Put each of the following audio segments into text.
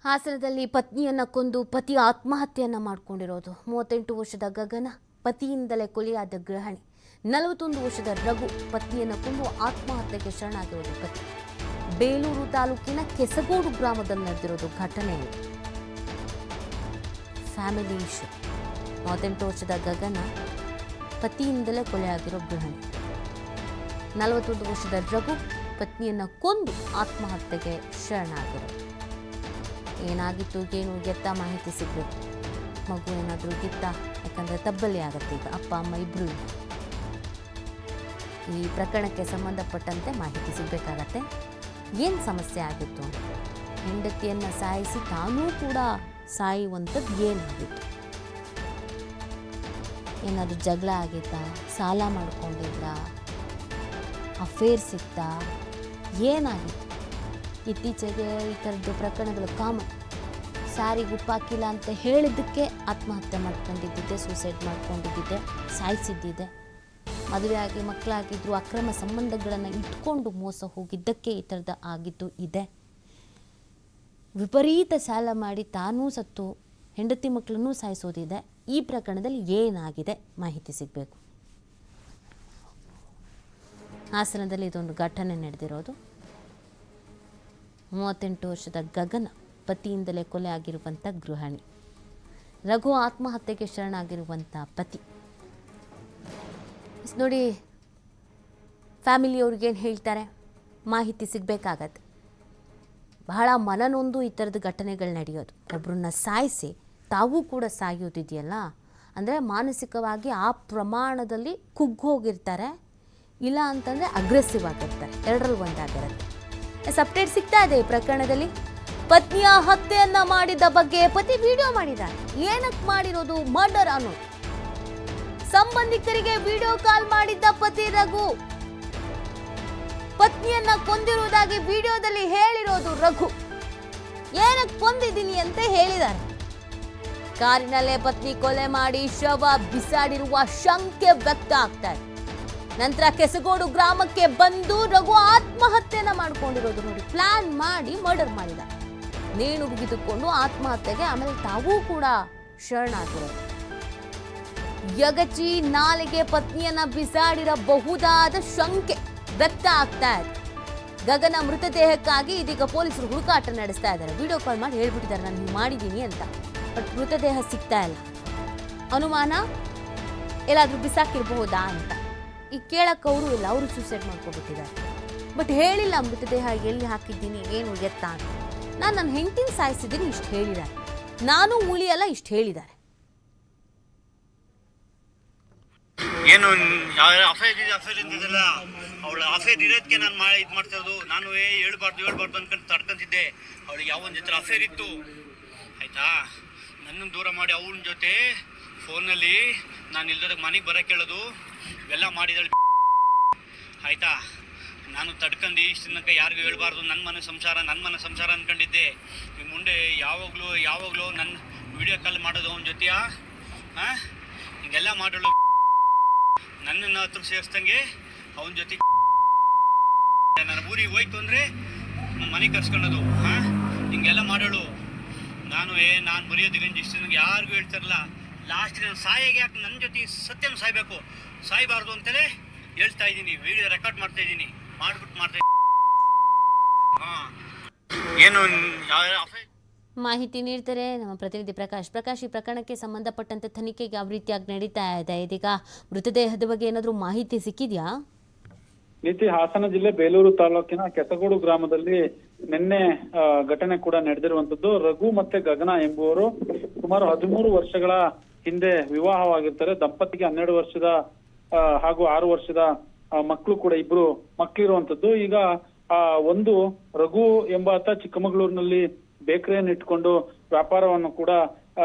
ಹಾಸನದಲ್ಲಿ ಪತ್ನಿಯನ್ನು ಕೊಂದು ಪತಿ ಆತ್ಮಹತ್ಯೆಯನ್ನು ಮಾಡಿಕೊಂಡಿರೋದು. 38 ವರ್ಷದ ಗಗನ ಪತಿಯಿಂದಲೇ ಕೊಲೆಯಾದ ಗೃಹಿಣಿ. 41 ವರ್ಷದ ರಘು ಪತ್ನಿಯನ್ನು ಕೊಂದು ಆತ್ಮಹತ್ಯೆಗೆ ಶರಣಾಗಿರೋದು ಪತಿ. ಬೇಲೂರು ತಾಲೂಕಿನ ಕೆಸಗೋಡು ಗ್ರಾಮದಲ್ಲಿ ನಡೆದಿರೋದು ಘಟನೆ. Family issue. 38 ವರ್ಷದ ಗಗನ ಪತಿಯಿಂದಲೇ ಕೊಲೆಯಾಗಿರೋ ಗೃಹಿಣಿ. 41 ವರ್ಷದ ರಘು ಪತ್ನಿಯನ್ನು ಕೊಂದು ಆತ್ಮಹತ್ಯೆಗೆ ಶರಣಾಗಿರೋದು. ಏನಾಗಿತ್ತು, ಏನು ಎತ್ತ ಮಾಹಿತಿ ಸಿಗಬೇಕು. ಮಗು ಏನಾದರೂ ಗಿತ್ತ, ಯಾಕಂದರೆ ತಬ್ಬಲಿ ಆಗುತ್ತೆ ಈಗ ಅಪ್ಪ ಅಮ್ಮ ಇಬ್ಬರು. ಈ ಪ್ರಕರಣಕ್ಕೆ ಸಂಬಂಧಪಟ್ಟಂತೆ ಮಾಹಿತಿ ಸಿಗಬೇಕಾಗತ್ತೆ. ಏನು ಸಮಸ್ಯೆ ಆಗಿತ್ತು, ಹೆಂಡತಿಯನ್ನು ಸಾಯಿಸಿ ತಾನೂ ಕೂಡ ಸಾಯುವಂಥದ್ದು ಏನಾಗಿತ್ತು, ಏನಾದರೂ ಜಗಳ ಆಗಿತ್ತಾ, ಸಾಲ ಮಾಡ್ಕೊಂಡಿದ್ದ, ಅಫೇರ್ಸ್ ಇತ್ತಾ, ಏನಾಗಿತ್ತು? ಇತ್ತೀಚೆಗೆ ಈ ಥರದ್ದು ಪ್ರಕರಣಗಳು ಕಾಮನ್. ಸ್ಯಾರಿಗೆ ಉಪ್ಪಾಕಿಲ್ಲ ಅಂತ ಹೇಳಿದ್ದಕ್ಕೆ ಆತ್ಮಹತ್ಯೆ ಮಾಡ್ಕೊಂಡಿದ್ದಿದ್ದೆ, ಸೂಸೈಡ್ ಮಾಡ್ಕೊಂಡಿದ್ದಿದ್ದೆ, ಸಾಯಿಸಿದ್ದಿದೆ. ಮದುವೆಯಾಗಿ ಮಕ್ಕಳಾಗಿದ್ದರೂ ಅಕ್ರಮ ಸಂಬಂಧಗಳನ್ನು ಇಟ್ಕೊಂಡು ಮೋಸ ಹೋಗಿದ್ದಕ್ಕೆ ಈ ಥರದ ಆಗಿದ್ದು ಇದೆ. ವಿಪರೀತ ಸಾಲ ಮಾಡಿ ತಾನೂ ಸತ್ತು ಹೆಂಡತಿ ಮಕ್ಕಳನ್ನೂ ಸಾಯಿಸೋದಿದೆ. ಈ ಪ್ರಕರಣದಲ್ಲಿ ಏನಾಗಿದೆ ಮಾಹಿತಿ ಸಿಗಬೇಕು. ಹಾಸನದಲ್ಲಿ ಇದೊಂದು ಘಟನೆ ನಡೆದಿರೋದು. 38 ವರ್ಷದ ಗಗನ ಪತಿಯಿಂದಲೇ ಕೊಲೆ ಆಗಿರುವಂಥ ಗೃಹಿಣಿ. ರಘು ಆತ್ಮಹತ್ಯೆಗೆ ಶರಣಾಗಿರುವಂಥ ಪತಿ. ನೋಡಿ, ಫ್ಯಾಮಿಲಿಯವ್ರಿಗೇನು ಹೇಳ್ತಾರೆ, ಮಾಹಿತಿ ಸಿಗಬೇಕಾಗತ್ತೆ. ಬಹಳ ಮನನೊಂದು ಈ ಥರದ ಘಟನೆಗಳು ನಡೆಯೋದು. ಒಬ್ಬರನ್ನ ಸಾಯಿಸಿ ತಾವೂ ಕೂಡ ಸಾಯೋದಿದೆಯಲ್ಲ, ಅಂದರೆ ಮಾನಸಿಕವಾಗಿ ಆ ಪ್ರಮಾಣದಲ್ಲಿ ಕುಗ್ಗೋಗಿರ್ತಾರೆ, ಇಲ್ಲ ಅಂತಂದರೆ ಅಗ್ರೆಸಿವ್ ಆಗಿರ್ತಾರೆ. ಎರಡರಲ್ಲಿ ಒಂದಾಗಿರುತ್ತೆ. ಅಪ್ಡೇಟ್ ಸಿಗ್ತಾ ಇದೆ ಈ ಪ್ರಕರಣದಲ್ಲಿ. ಪತ್ನಿಯ ಹತ್ಯೆಯನ್ನ ಮಾಡಿದ ಬಗ್ಗೆ ಪತಿ ವಿಡಿಯೋ ಮಾಡಿದ್ದಾರೆ. ಏನಕ್ಕೆ ಮಾಡಿರೋದು, ಮರ್ಡರ್ ಅನ್ನೋದು. ಸಂಬಂಧಿಕರಿಗೆ ವಿಡಿಯೋ ಕಾಲ್ ಮಾಡಿದ್ದ ಪತಿ ರಘು. ಪತ್ನಿಯನ್ನ ಕೊಂದಿರುವುದಾಗಿ ವಿಡಿಯೋದಲ್ಲಿ ಹೇಳಿರೋದು ರಘು. ಏನಕ್ಕೆ ಕೊಂದಿದ್ದೀನಿ ಅಂತ ಹೇಳಿದ್ದಾರೆ. ಕಾರಿನಲ್ಲೇ ಪತ್ನಿ ಕೊಲೆ ಮಾಡಿ ಶವ ಬಿಸಾಡಿರುವ ಶಂಕೆ ವ್ಯಕ್ತ ಆಗ್ತಾ ಇದೆ. ನಂತರ ಕೆಸಗೋಡು ಗ್ರಾಮಕ್ಕೆ ಬಂದು ರಘು ಆತ್ಮಹತ್ಯೆನ ಮಾಡ್ಕೊಂಡಿರೋದು. ನೋಡಿ, ಪ್ಲಾನ್ ಮಾಡಿ ಮರ್ಡರ್ ಮಾಡಿದ. ನೇಣು ಬಿಗಿದುಕೊಂಡು ಆತ್ಮಹತ್ಯೆಗೆ ಆಮೇಲೆ ತಾವೂ ಕೂಡ ಶರಣಾಗಿರೋದು. ಯಗಚಿ ನಾಲೆಗೆ ಪತ್ನಿಯನ್ನ ಬಿಸಾಡಿರಬಹುದಾದ ಶಂಕೆ ವ್ಯಕ್ತ ಆಗ್ತಾ ಇದೆ. ಗಗನ ಮೃತದೇಹಕ್ಕಾಗಿ ಇದೀಗ ಪೊಲೀಸರು ಹುಡುಕಾಟ ನಡೆಸ್ತಾ ಇದ್ದಾರೆ. ವಿಡಿಯೋ ಕಾಲ್ ಮಾಡಿ ಹೇಳ್ಬಿಟ್ಟಿದ್ದಾರೆ ನಾನು ಹಿಂಗೆ ಮಾಡಿದ್ದೀನಿ ಅಂತ. ಬಟ್ ಮೃತದೇಹ ಸಿಗ್ತಾ ಇಲ್ಲ. ಅನುಮಾನ ಎಲ್ಲಾದ್ರೂ ಬಿಸಾಕಿರಬಹುದಾ ಅಂತ. ಈ ಕೇಳಕ್ಕೆ ಅವರು ಇಲ್ಲ, ಅವರು ಸೂಸೈಡ್ ಮಾಡ್ಕೊಬಿಟ್ಟಿದ್ದಾರೆ. ಬಟ್ ಹೇಳಿಲ್ಲ ಮೃತದೇಹ ಎಲ್ಲಿ ಹಾಕಿದ್ದೀನಿ, ಏನು ಎತ್ತ ಅಂತ. ನಾನು ನನ್ನ ಹೆಂಡತಿನ ಸಾಯಿಸಿದ್ದೀನಿ ಇಷ್ಟು ಹೇಳಿದ್ದಾರೆ, ನಾನು ಉಳಿಯಲ್ಲ ಇಷ್ಟು ಹೇಳಿದ್ದಾರೆ. ಏನು ಅಫೇರ್ ಇದ್ದಿದ್ದಲ್ಲ, ಅವಳ ಅಫೇರ್ ಇರೋದಕ್ಕೆ ನಾನು ಇದು ಮಾಡ್ತಾ ಇರೋದು. ನಾನು ಹೇಳ್ಬಾರ್ದು ಅನ್ಕೊಂಡು ತಡ್ಕೊಂತಿದ್ದೆ. ಅವಳಿಗೆ ಯಾವೊಂದು ಜೊತೆ ಅಫೇರ್ ಇತ್ತು ಆಯ್ತಾ. ನನ್ನನ್ನು ದೂರ ಮಾಡಿ ಅವನ ಜೊತೆ ಫೋನಲ್ಲಿ ನಾನು ಇಲ್ದಾಗ ಮನೆಗೆ ಬರೋಕೆ ಹೇಳೋದು ಇವೆಲ್ಲ ಮಾಡಿದಳು ಆಯ್ತಾ. ನಾನು ತಡ್ಕೊಂಡು ಇಷ್ಟು ತನಕ ಯಾರಿಗೂ ಹೇಳ್ಬಾರ್ದು, ನನ್ನ ಮನೆ ಸಂಸಾರ ಅಂದ್ಕೊಂಡಿದ್ದೆ. ಈ ಮುಂದೆ ಯಾವಾಗಲೂ ನನ್ನ ವಿಡಿಯೋ ಕಾಲ್ ಮಾಡೋದು ಅವನ ಜೊತೆಯಾ, ಹಿಂಗೆಲ್ಲ ಮಾಡೋಳು. ನನ್ನನ್ನು ಹತ್ರ ಸೇರಿಸ್ದಂಗೆ ಅವನ ಜೊತೆ ನನ್ನ ಊರಿಗೆ ಹೋಯ್ತು ಅಂದರೆ ಮನೆಗೆ ಕರ್ಸ್ಕೊಳ್ಳೋದು, ಹಿಂಗೆಲ್ಲ ಮಾಡೋಳು. ನಾನು ಬರೆಯೋದು ಗಂಜಿ ಇಷ್ಟು ನನಗೆ ಯಾರಿಗೂ ಹೇಳ್ತಾರಲ್ಲ. ಲಾಸ್ಟ್ ನಾನು ಸಾಯಾಗೆ ಯಾಕೆ ನನ್ನ ಜೊತೆ ಸತ್ಯನ ಸಾಯ್ಬೇಕು, ಸಾಯ್ಬಾರ್ದು ಅಂತಲೇ ಹೇಳ್ತಾ ಇದ್ದೀನಿ. ವಿಡಿಯೋ ರೆಕಾರ್ಡ್ ಮಾಡ್ತಾ ಇದ್ದೀನಿ, ಮಾಡ್ತಾ ಏನು ಮಾಹಿತಿ ನೀಡ್ತಾರೆ ನಮ್ಮ ಪ್ರತಿನಿಧಿ ಪ್ರಕಾಶ್. ಈ ಪ್ರಕರಣಕ್ಕೆ ಸಂಬಂಧಪಟ್ಟಂತೆ ತನಿಖೆಗೆ ಯಾವ ರೀತಿಯಾಗಿ ನಡೀತಾ ಇದೆ? ಇದೀಗ ಮೃತದೇಹದ ಬಗ್ಗೆ ಏನಾದರೂ ಮಾಹಿತಿ ಸಿಕ್ಕಿದ್ಯಾ? ನೀತಿ, ಹಾಸನ ಜಿಲ್ಲೆ ಬೇಲೂರು ತಾಲೂಕಿನ ಕೆಸಗೋಡು ಗ್ರಾಮದಲ್ಲಿ ನಿನ್ನೆ ಘಟನೆ ಕೂಡ ನಡೆದಿರುವಂತದ್ದು. ರಘು ಮತ್ತೆ ಗಗನ ಎಂಬುವರು ಸುಮಾರು 13 ವರ್ಷಗಳ ಹಿಂದೆ ವಿವಾಹವಾಗಿರ್ತಾರೆ. ದಂಪತಿಗೆ 12 ವರ್ಷದ ಹಾಗೂ 6 ವರ್ಷದ ಮಕ್ಕಳು ಕೂಡ, ಇಬ್ರು ಮಕ್ಕಳಿರುವಂತದ್ದು. ಈಗ ಒಂದು ರಘು ಎಂಬಾತ ಚಿಕ್ಕಮಗಳೂರಿನಲ್ಲಿ ಬೇಕರಿಯನ್ನು ಇಟ್ಕೊಂಡು ವ್ಯಾಪಾರವನ್ನು ಕೂಡ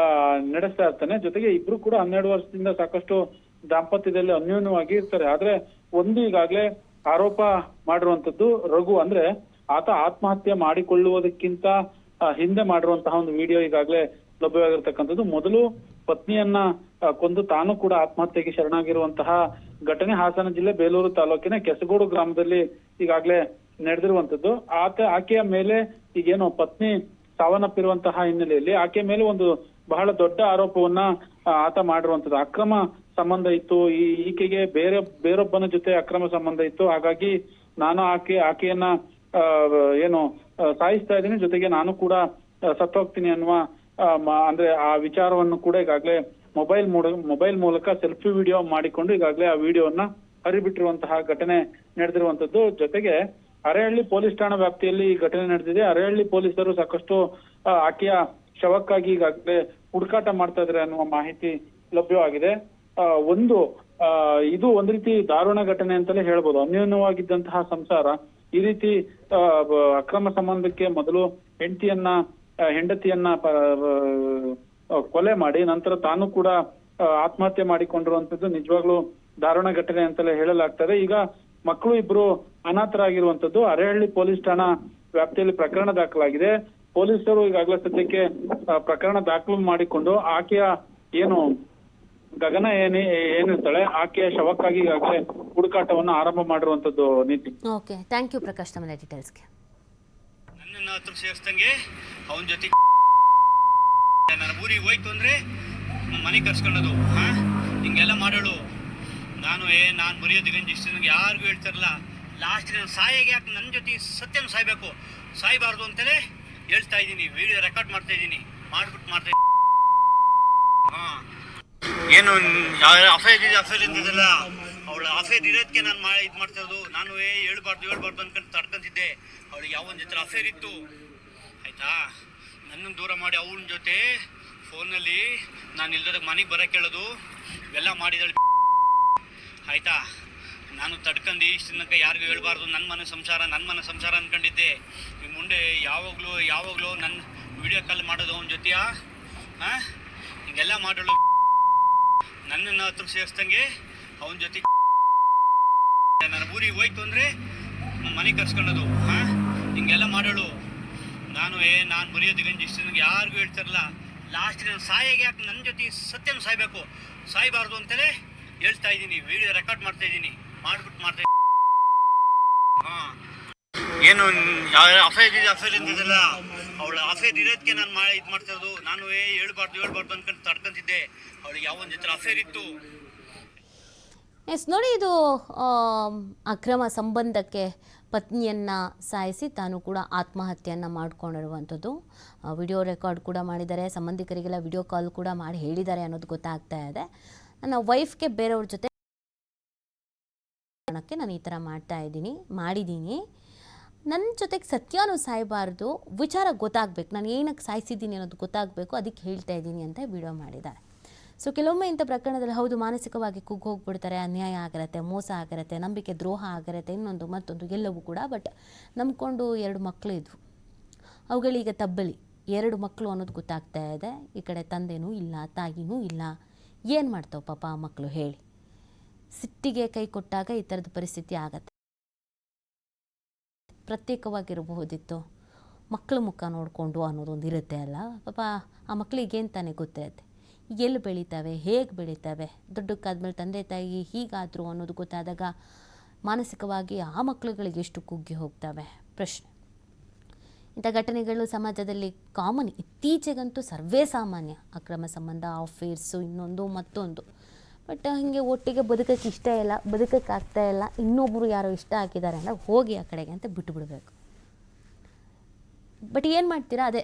ನಡೆಸ್ತಾ ಇರ್ತಾನೆ. ಜೊತೆಗೆ ಇಬ್ರು ಕೂಡ 12 ವರ್ಷದಿಂದ ಸಾಕಷ್ಟು ದಾಂಪತ್ಯದಲ್ಲಿ ಅನ್ಯೋನ್ಯವಾಗಿ ಇರ್ತಾರೆ. ಆದ್ರೆ ಒಂದು ಈಗಾಗ್ಲೇ ಆರೋಪ ಮಾಡಿರುವಂತದ್ದು ರಘು, ಅಂದ್ರೆ ಆತ ಆತ್ಮಹತ್ಯೆ ಮಾಡಿಕೊಳ್ಳುವುದಕ್ಕಿಂತ ಹಿಂದೆ ಮಾಡಿರುವಂತಹ ಒಂದು ವಿಡಿಯೋ ಈಗಾಗಲೇ ಲಭ್ಯವಾಗಿರ್ತಕ್ಕಂಥದ್ದು. ಮೊದಲು ಪತ್ನಿಯನ್ನ ಕೊಂದು ತಾನು ಕೂಡ ಆತ್ಮಹತ್ಯೆಗೆ ಶರಣಾಗಿರುವಂತಹ ಘಟನೆ ಹಾಸನ ಜಿಲ್ಲೆ ಬೇಲೂರು ತಾಲೂಕಿನ ಕೆಸಗೋಡು ಗ್ರಾಮದಲ್ಲಿ ಈಗಾಗಲೇ ನಡೆದಿರುವಂತದ್ದು. ಆಕೆಯ ಮೇಲೆ ಈಗೇನು ಪತ್ನಿ ಸಾವನ್ನಪ್ಪಿರುವಂತಹ ಹಿನ್ನೆಲೆಯಲ್ಲಿ ಆಕೆ ಮೇಲೆ ಒಂದು ಬಹಳ ದೊಡ್ಡ ಆರೋಪವನ್ನ ಆತ ಮಾಡಿರುವಂತದ್ದು. ಅಕ್ರಮ ಸಂಬಂಧ ಇತ್ತು, ಈಕೆಗೆ ಬೇರೊಬ್ಬನ ಜೊತೆ ಅಕ್ರಮ ಸಂಬಂಧ ಇತ್ತು. ಹಾಗಾಗಿ ನಾನು ಆಕೆಯನ್ನ ಏನು ಸಾಯಿಸ್ತಾ ಇದ್ದೀನಿ, ಜೊತೆಗೆ ನಾನು ಕೂಡ ಸತ್ತೋಗ್ತೀನಿ ಅನ್ನುವ ಅಂದ್ರೆ ಆ ವಿಚಾರವನ್ನು ಕೂಡ ಈಗಾಗಲೇ ಮೊಬೈಲ್ ಮೂಲಕ ಸೆಲ್ಫಿ ವಿಡಿಯೋ ಮಾಡಿಕೊಂಡು ಈಗಾಗಲೇ ಆ ವಿಡಿಯೋವನ್ನ ಹರಿಬಿಟ್ಟಿರುವಂತಹ ಘಟನೆ ನಡೆದಿರುವಂತದ್ದು. ಜೊತೆಗೆ ಅರೇಹಳ್ಳಿ ಪೊಲೀಸ್ ಠಾಣಾ ವ್ಯಾಪ್ತಿಯಲ್ಲಿ ಈ ಘಟನೆ ನಡೆದಿದೆ. ಅರೇಹಳ್ಳಿ ಪೊಲೀಸರು ಸಾಕಷ್ಟು ಆಕೆಯ ಶವಕ್ಕಾಗಿ ಈಗಾಗಲೇ ಹುಡುಕಾಟ ಮಾಡ್ತಾ ಇದ್ದಾರೆ ಅನ್ನುವ ಮಾಹಿತಿ ಲಭ್ಯವಾಗಿದೆ. ಇದು ಒಂದ್ ರೀತಿ ದಾರುಣ ಘಟನೆ ಅಂತಲೇ ಹೇಳ್ಬೋದು. ಅನ್ಯೋನ್ಯವಾಗಿದ್ದಂತಹ ಸಂಸಾರ ಈ ರೀತಿ ಅಕ್ರಮ ಸಂಬಂಧಕ್ಕೆ ಮೊದಲು ಹೆಂಡತಿಯನ್ನ ಕೊಲೆ ಮಾಡಿ ನಂತರ ತಾನು ಕೂಡ ಆತ್ಮಹತ್ಯೆ ಮಾಡಿಕೊಂಡಿರುವಂತದ್ದು ನಿಜವಾಗ್ಲೂ ದಾರುಣ ಘಟನೆ ಅಂತಲೇ ಹೇಳಲಾಗ್ತದೆ. ಈಗ ಮಕ್ಕಳು ಇಬ್ರು ಅನಾಥರಾಗಿರುವಂತದ್ದು. ಅರೇಹಳ್ಳಿ ಪೊಲೀಸ್ ಠಾಣಾ ವ್ಯಾಪ್ತಿಯಲ್ಲಿ ಪ್ರಕರಣ ದಾಖಲಾಗಿದೆ. ಪೊಲೀಸರು ಈಗಾಗಲೇ ಸದ್ಯಕ್ಕೆ ಪ್ರಕರಣ ದಾಖಲು ಮಾಡಿಕೊಂಡು ಆಕೆಯ ಏನು ಗಗನ ಏನಿರ್ತಾಳೆ ಆಕೆಯ ಶವಕ್ಕಾಗಿ ಈಗಾಗಲೇ ಹುಡುಕಾಟವನ್ನು ಆರಂಭ ಮಾಡಿರುವಂತದ್ದು. ನೀತಿ. ಓಕೆ, ಥ್ಯಾಂಕ್ ಯು ಪ್ರಕಾಶ್ ತಮ್ಮ ಡೀಟೇಲ್ಸ್ಗೆ. ನನ್ನ ಹತ್ರ ಸೇರಿಸ್ದಂಗೆ ಅವನ ಜೊತೆ ನನ್ನ ಊರಿಗೆ ಹೋಯ್ತು ಅಂದ್ರೆ ಮನೆ ಕರ್ಸ್ಕೊಳ್ಳೋದು, ಹಿಂಗೆಲ್ಲ ಮಾಡೋಳು. ನಾನು ಮರೆಯೋದಿಗಂಜಿ ಇಷ್ಟು ನನಗೆ ಯಾರಿಗೂ ಹೇಳ್ತಾರಲ್ಲ, ಲಾಸ್ಟ್ ನಾನು ಸಾಯಿಗೆ ಯಾಕೆ ನನ್ನ ಜೊತೆ ಸತ್ಯನ ಸಾಯ್ಬೇಕು, ಸಾಯ್ಬಾರ್ದು ಅಂತಲೇ ಹೇಳ್ತಾ ಇದ್ದೀನಿ. ವಿಡಿಯೋ ರೆಕಾರ್ಡ್ ಮಾಡ್ತಾ ಇದ್ದೀನಿ, ಮಾಡ್ತಾ ಏನು ಅಫೇರ್ ಇದ್ದಿದ್ದಲ್ಲ, ಅವಳ ಅಫೇರ್ ಇರೋದಕ್ಕೆ ನಾನು ಮಾಡ್ತಾ ಇರೋದು. ನಾನು ಹೇಳ್ಬಾರ್ದು ಅನ್ಕೊಂಡು ತಡ್ಕೊಂತಿದ್ದೆ. ಅವಳಿಗೆ ಯಾವನ ಜೊತೆ ಅಫೇರ್ ಇತ್ತು ಆಯ್ತಾ, ನನ್ನನ್ನು ದೂರ ಮಾಡಿ ಅವನ ಜೊತೆ ಫೋನಲ್ಲಿ ನಾನು ಇಲ್ದಾಗ ಮನೆಗೆ ಬರೋಕೆ ಹೇಳೋದು ಇವೆಲ್ಲ ಮಾಡಿದಳು ಆಯ್ತಾ. ನಾನು ತಡ್ಕೊಂಡು ಇಷ್ಟು ತನಕ ಯಾರಿಗೂ ಹೇಳ್ಬಾರ್ದು, ನನ್ನ ಮನೆ ಸಂಸಾರ ಅನ್ಕೊಂಡಿದ್ದೆ. ಈ ಮುಂದೆ ಯಾವಾಗಲೂ ನನ್ನ ವಿಡಿಯೋ ಕಾಲ್ ಮಾಡೋದು ಅವನ ಜೊತೆಯಾ, ಹಿಂಗೆಲ್ಲ ಮಾಡೋಳು. ನನ್ನನ್ನು ಹತ್ರ ಸೇರಿಸ್ದಂಗೆ ಅವನ ಜೊತೆ ನನ್ನ ಊರಿಗೆ ಹೋಯ್ತು ಅಂದ್ರೆ ಮನೆ ಕರ್ಸ್ಕೊಳ್ಳೋದು, ಹಿಂಗೆಲ್ಲ ಮಾಡೋಳು. ನಾನು ಮರೆಯೋದಿಗಂಜಿ ಇಷ್ಟು ನನಗೆ ಯಾರಿಗೂ ಹೇಳ್ತಾರಲ್ಲ, ಲಾಸ್ಟ್ ನಾನು ಸಾಯಿಗೆ ಯಾಕೆ ನನ್ನ ಜೊತೆ ಸತ್ಯನ ಸಾಯ್ಬೇಕು, ಸಾಯ್ಬಾರ್ದು ಅಂತಲೇ ಹೇಳ್ತಾ ಇದ್ದೀನಿ. ವಿಡಿಯೋ ರೆಕಾರ್ಡ್ ಮಾಡ್ತಾ ಇದ್ದೀನಿ, ಮಾಡ್ತಾ ಏನು ಅಫೇರ್ ಇದ್ದಿದ್ದಲ್ಲ, ಅವಳ ಅಫೇರ್ ಇರೋದಕ್ಕೆ ನಾನು ಮಾಡ್ತಾ ಇರೋದು. ನಾನು ಹೇಳ್ಬಾರ್ದು ಅನ್ಕೊಂಡು ತಡ್ಕೊಂತಿದ್ದೆ. ಅವಳಿಗೆ ಯಾವನ ಜೊತೆ ಅಫೇರ್ ಇತ್ತು. ಎಸ್, ನೋಡಿ, ಇದು ಅಕ್ರಮ ಸಂಬಂಧಕ್ಕೆ ಪತ್ನಿಯನ್ನು ಸಾಯಿಸಿ ತಾನು ಕೂಡ ಆತ್ಮಹತ್ಯೆಯನ್ನು ಮಾಡಿಕೊಂಡಿರುವಂಥದ್ದು. ವಿಡಿಯೋ ರೆಕಾರ್ಡ್ ಕೂಡ ಮಾಡಿದ್ದಾರೆ, ಸಂಬಂಧಿಕರಿಗೆಲ್ಲ ವಿಡಿಯೋ ಕಾಲ್ ಕೂಡ ಮಾಡಿ ಹೇಳಿದ್ದಾರೆ ಅನ್ನೋದು ಗೊತ್ತಾಗ್ತಾ ಇದೆ. ನನ್ನ ವೈಫ್ಗೆ ಬೇರೆಯವ್ರ ಜೊತೆ ನಾನು ಈ ಥರ ಮಾಡಿದ್ದೀನಿ, ನನ್ನ ಜೊತೆಗೆ ಸತ್ಯನೂ ಸಾಯಬಾರ್ದು, ವಿಚಾರ ಗೊತ್ತಾಗಬೇಕು, ನಾನು ಏನಕ್ಕೆ ಸಾಯಿಸಿದ್ದೀನಿ ಅನ್ನೋದು ಗೊತ್ತಾಗಬೇಕು, ಅದಕ್ಕೆ ಹೇಳ್ತಾ ಇದ್ದೀನಿ ಅಂತ ವಿಡಿಯೋ ಮಾಡಿದ್ದಾರೆ. ಸೊ ಕೆಲವೊಮ್ಮೆ ಇಂಥ ಪ್ರಕರಣದಲ್ಲಿ ಹೌದು ಮಾನಸಿಕವಾಗಿ ಹೋಗ್ಬಿಡ್ತಾರೆ, ಅನ್ಯಾಯ ಆಗಿರುತ್ತೆ, ಮೋಸ ಆಗಿರುತ್ತೆ, ನಂಬಿಕೆ ದ್ರೋಹ ಆಗಿರುತ್ತೆ, ಇನ್ನೊಂದು ಮತ್ತೊಂದು ಎಲ್ಲವೂ ಕೂಡ. ಬಟ್ ನಂಬ್ಕೊಂಡು 2 ಮಕ್ಕಳು ಇದ್ವು, ಅವುಗಳೀಗ ತಬ್ಬಲಿ 2 ಮಕ್ಕಳು ಅನ್ನೋದು ಗೊತ್ತಾಗ್ತಾ ಇದೆ. ಈ ಕಡೆ ತಂದೆನೂ ಇಲ್ಲ, ತಾಯಿನೂ ಇಲ್ಲ. ಏನು ಮಾಡ್ತಾವೆ ಪಾಪ ಆ ಮಕ್ಕಳು ಹೇಳಿ. ಸಿಟ್ಟಿಗೆ ಕೈ ಕೊಟ್ಟಾಗ ಈ ಥರದ ಪರಿಸ್ಥಿತಿ ಆಗತ್ತೆ. ಪ್ರತ್ಯೇಕವಾಗಿರಬಹುದಿತ್ತು, ಮಕ್ಕಳ ಮುಖ ನೋಡಿಕೊಂಡು ಅನ್ನೋದೊಂದು ಇರುತ್ತೆ ಅಲ್ಲ ಪಾಪ. ಆ ಮಕ್ಕಳಿಗೇನು ತಾನೇ ಗೊತ್ತಿರುತ್ತೆ, ಎಲ್ಲಿ ಬೆಳೀತವೆ, ಹೇಗೆ ಬೆಳೀತವೆ, ದೊಡ್ಡಕ್ಕಾದ್ಮೇಲೆ ತಂದೆ ತಾಯಿ ಹೀಗಾದರು ಅನ್ನೋದು ಗೊತ್ತಾದಾಗ ಮಾನಸಿಕವಾಗಿ ಆ ಮಕ್ಕಳುಗಳಿಗೆ ಎಷ್ಟು ಕುಗ್ಗಿ ಹೋಗ್ತವೆ ಪ್ರಶ್ನೆ. ಇಂಥ ಘಟನೆಗಳು ಸಮಾಜದಲ್ಲಿ ಕಾಮನ್, ಇತ್ತೀಚೆಗಂತೂ ಸರ್ವೇ ಸಾಮಾನ್ಯ. ಅಕ್ರಮ ಸಂಬಂಧ, ಅಫೇರ್ಸು, ಇನ್ನೊಂದು ಮತ್ತೊಂದು. ಬಟ್ ಹೀಗೆ ಒಟ್ಟಿಗೆ ಬದುಕೋಕ್ಕೆ ಇಷ್ಟ ಇಲ್ಲ, ಬದುಕೋಕ್ಕಾಗ್ತಾ ಇಲ್ಲ, ಇನ್ನೊಬ್ಬರು ಯಾರೋ ಇಷ್ಟ ಹಾಕಿದ್ದಾರೆ ಅಂದರೆ ಹೋಗಿ ಆ ಕಡೆಗೆ ಅಂತ ಬಿಟ್ಟು ಬಿಡಬೇಕು. ಬಟ್ ಏನು ಮಾಡ್ತೀರಾ, ಅದೇ